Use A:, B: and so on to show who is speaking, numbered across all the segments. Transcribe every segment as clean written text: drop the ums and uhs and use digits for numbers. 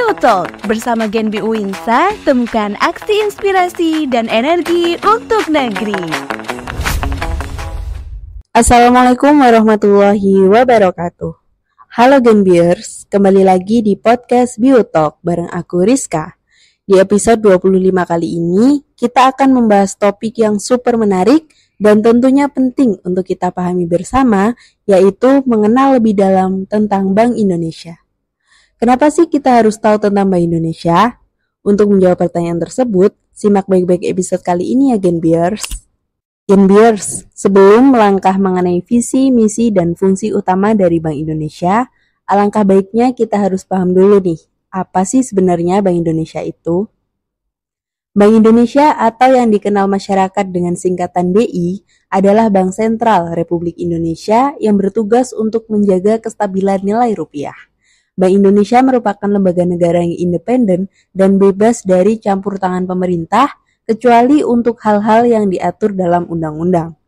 A: Biotalk bersama Genbi Uinsa, temukan aksi inspirasi dan energi untuk negeri.
B: Assalamualaikum warahmatullahi wabarakatuh. Halo Genbiers, kembali lagi di podcast Biotalk bareng aku Rizka. Di episode 25 kali ini, kita akan membahas topik yang super menarik dan tentunya penting untuk kita pahami bersama, yaitu mengenal lebih dalam tentang Bank Indonesia. Kenapa sih kita harus tahu tentang Bank Indonesia? Untuk menjawab pertanyaan tersebut, simak baik-baik episode kali ini ya Genbiers. Genbiers, sebelum melangkah mengenai visi, misi, dan fungsi utama dari Bank Indonesia, alangkah baiknya kita harus paham dulu nih, apa sih sebenarnya Bank Indonesia itu? Bank Indonesia atau yang dikenal masyarakat dengan singkatan BI adalah Bank Sentral Republik Indonesia yang bertugas untuk menjaga kestabilan nilai rupiah. Bank Indonesia merupakan lembaga negara yang independen dan bebas dari campur tangan pemerintah, kecuali untuk hal-hal yang diatur dalam undang-undang.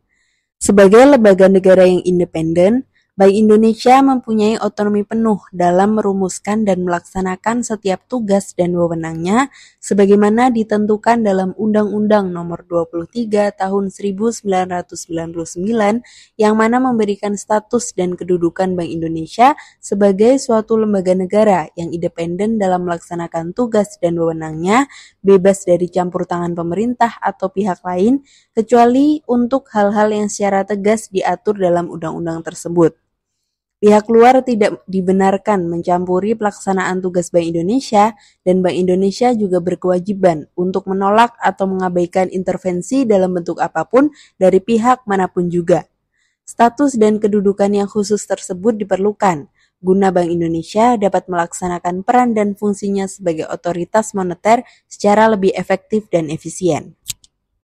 B: Sebagai lembaga negara yang independen, Bank Indonesia mempunyai otonomi penuh dalam merumuskan dan melaksanakan setiap tugas dan wewenangnya sebagaimana ditentukan dalam Undang-Undang Nomor 23 Tahun 1999 yang mana memberikan status dan kedudukan Bank Indonesia sebagai suatu lembaga negara yang independen dalam melaksanakan tugas dan wewenangnya, bebas dari campur tangan pemerintah atau pihak lain, kecuali untuk hal-hal yang secara tegas diatur dalam undang-undang tersebut. Pihak luar tidak dibenarkan mencampuri pelaksanaan tugas Bank Indonesia, dan Bank Indonesia juga berkewajiban untuk menolak atau mengabaikan intervensi dalam bentuk apapun dari pihak manapun juga. Status dan kedudukan yang khusus tersebut diperlukan guna Bank Indonesia dapat melaksanakan peran dan fungsinya sebagai otoritas moneter secara lebih efektif dan efisien.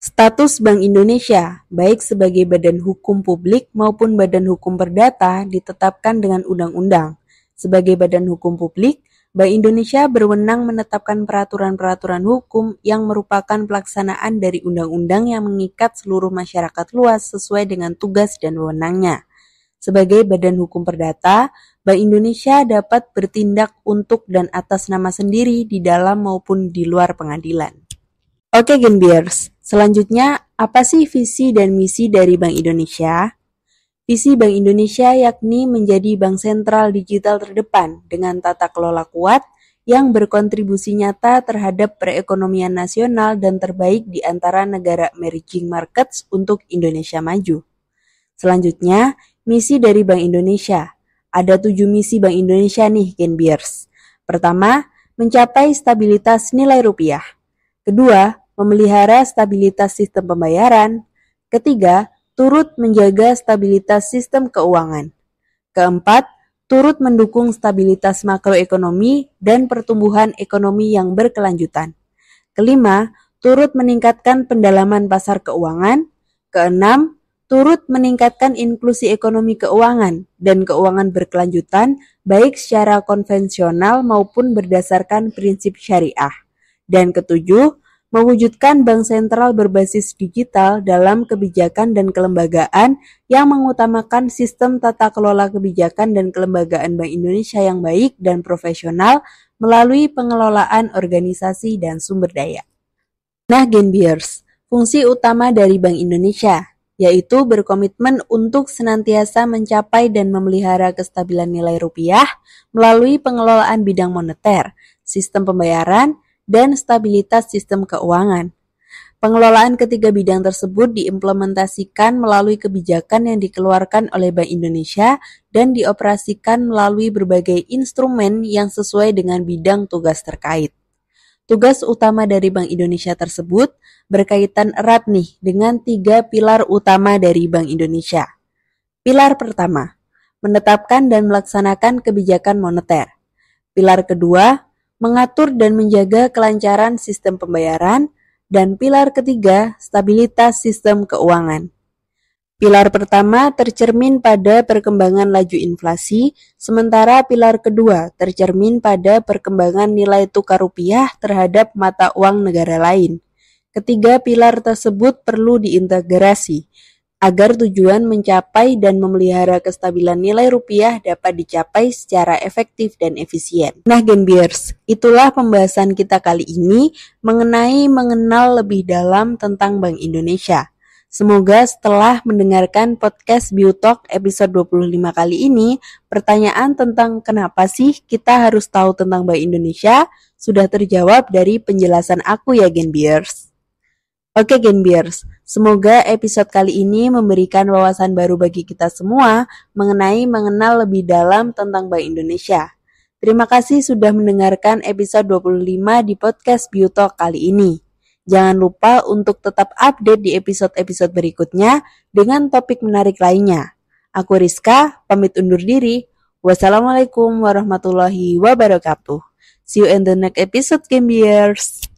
B: Status Bank Indonesia, baik sebagai badan hukum publik maupun badan hukum perdata, ditetapkan dengan undang-undang. Sebagai badan hukum publik, Bank Indonesia berwenang menetapkan peraturan-peraturan hukum yang merupakan pelaksanaan dari undang-undang yang mengikat seluruh masyarakat luas sesuai dengan tugas dan wewenangnya. Sebagai badan hukum perdata, Bank Indonesia dapat bertindak untuk dan atas nama sendiri di dalam maupun di luar pengadilan. Oke Genbiers, selanjutnya apa sih visi dan misi dari Bank Indonesia? Visi Bank Indonesia yakni menjadi bank sentral digital terdepan dengan tata kelola kuat yang berkontribusi nyata terhadap perekonomian nasional dan terbaik di antara negara emerging markets untuk Indonesia maju. Selanjutnya, misi dari Bank Indonesia. Ada 7 misi Bank Indonesia nih Genbiers. Pertama, mencapai stabilitas nilai rupiah. Kedua, memelihara stabilitas sistem pembayaran. Ketiga, turut menjaga stabilitas sistem keuangan. Keempat, turut mendukung stabilitas makroekonomi dan pertumbuhan ekonomi yang berkelanjutan. Kelima, turut meningkatkan pendalaman pasar keuangan. Keenam, turut meningkatkan inklusi ekonomi keuangan dan keuangan berkelanjutan baik secara konvensional maupun berdasarkan prinsip syariah. Dan ketujuh, mewujudkan bank sentral berbasis digital dalam kebijakan dan kelembagaan yang mengutamakan sistem tata kelola kebijakan dan kelembagaan Bank Indonesia yang baik dan profesional melalui pengelolaan organisasi dan sumber daya. Nah Genbiers, fungsi utama dari Bank Indonesia yaitu berkomitmen untuk senantiasa mencapai dan memelihara kestabilan nilai rupiah melalui pengelolaan bidang moneter, sistem pembayaran, dan stabilitas sistem keuangan. Pengelolaan ketiga bidang tersebut diimplementasikan melalui kebijakan yang dikeluarkan oleh Bank Indonesia dan dioperasikan melalui berbagai instrumen yang sesuai dengan bidang tugas terkait. Tugas utama dari Bank Indonesia tersebut berkaitan erat nih dengan 3 pilar utama dari Bank Indonesia. Pilar pertama, menetapkan dan melaksanakan kebijakan moneter. Pilar kedua, mengatur dan menjaga kelancaran sistem pembayaran, dan pilar ketiga, stabilitas sistem keuangan. Pilar pertama tercermin pada perkembangan laju inflasi, sementara pilar kedua tercermin pada perkembangan nilai tukar rupiah terhadap mata uang negara lain. Ketiga pilar tersebut perlu diintegrasi. agar tujuan mencapai dan memelihara kestabilan nilai rupiah dapat dicapai secara efektif dan efisien. Nah, Genbiers, itulah pembahasan kita kali ini mengenai mengenal lebih dalam tentang Bank Indonesia. Semoga setelah mendengarkan podcast BioTalk episode 25 kali ini, pertanyaan tentang kenapa sih kita harus tahu tentang Bank Indonesia sudah terjawab dari penjelasan aku ya, Genbiers. Oke Genbiers, semoga episode kali ini memberikan wawasan baru bagi kita semua mengenai mengenal lebih dalam tentang Bank Indonesia. Terima kasih sudah mendengarkan episode 25 di podcast BioTalk kali ini. Jangan lupa untuk tetap update di episode-episode berikutnya dengan topik menarik lainnya. Aku Rizka, pamit undur diri. Wassalamualaikum warahmatullahi wabarakatuh. See you in the next episode, Genbiers.